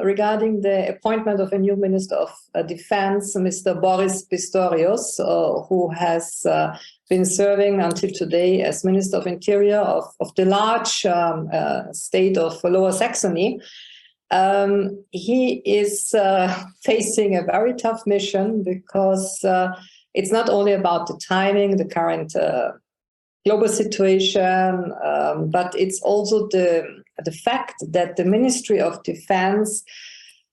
regarding the appointment of a new Minister of Defense, Mr. Boris Pistorius, who has been serving until today as Minister of Interior of the large state of Lower Saxony. He is facing a very tough mission because it's not only about the timing, the current global situation, but it's also the fact that the Ministry of Defense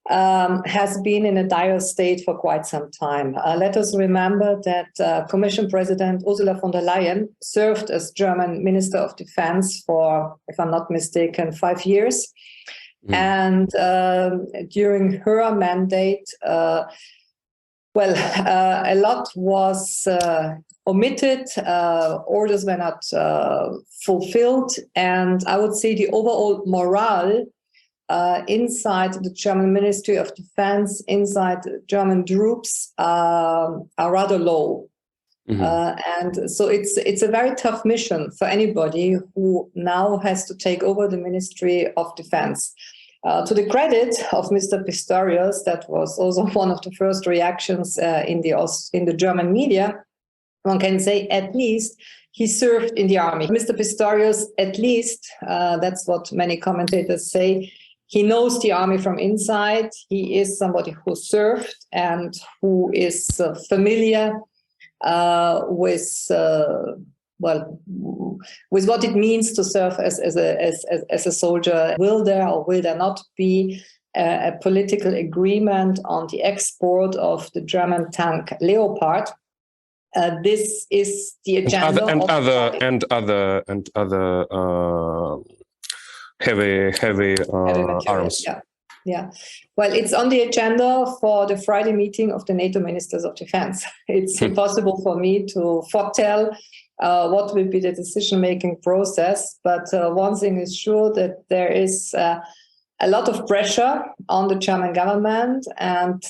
has been in a dire state for quite some time. Let us remember that Commission President Ursula von der Leyen served as German Minister of Defense for, if I'm not mistaken, 5 years. And during her mandate, a lot was omitted, orders were not fulfilled, and I would say the overall morale inside the German Ministry of Defense, inside German troops, are rather low. And so it's a very tough mission for anybody who now has to take over the Ministry of Defense. To the credit of Mr. Pistorius, that was also one of the first reactions in the German media. One can say at least he served in the army. Mr. Pistorius, at least, that's what many commentators say, he knows the army from inside. He is somebody who served and who is familiar with what it means to serve as a soldier. Will there or will there not be a political agreement on the export of the German tank Leopard? This is the agenda and other heavy arms. Yeah. Well, it's on the agenda for the Friday meeting of the NATO Ministers of Defense. It's impossible for me to foretell what will be the decision-making process, but one thing is sure, that there is a lot of pressure on the German government, and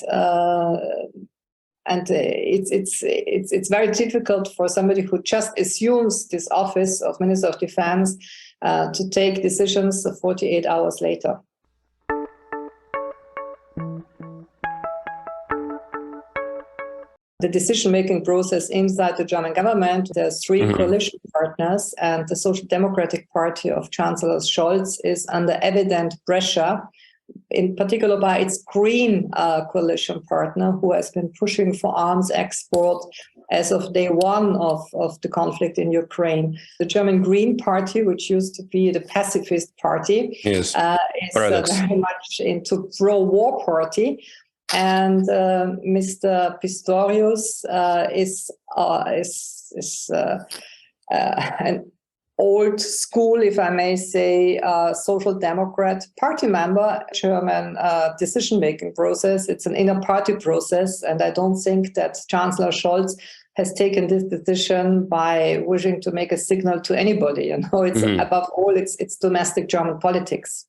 it's very difficult for somebody who just assumes this office of Minister of Defense to take decisions 48 hours later. The decision-making process inside the German government, there's three coalition partners, and the Social Democratic Party of Chancellor Scholz is under evident pressure, in particular by its Green coalition partner, who has been pushing for arms export as of day one of the conflict in Ukraine. The German Green Party, which used to be the pacifist party, is very much into pro-war party. And Mr. Pistorius is an old school, if I may say, Social Democrat party member. German decision-making process. It's an inner party process, and I don't think that Chancellor Scholz has taken this decision by wishing to make a signal to anybody. You know, it's above all, it's domestic German politics.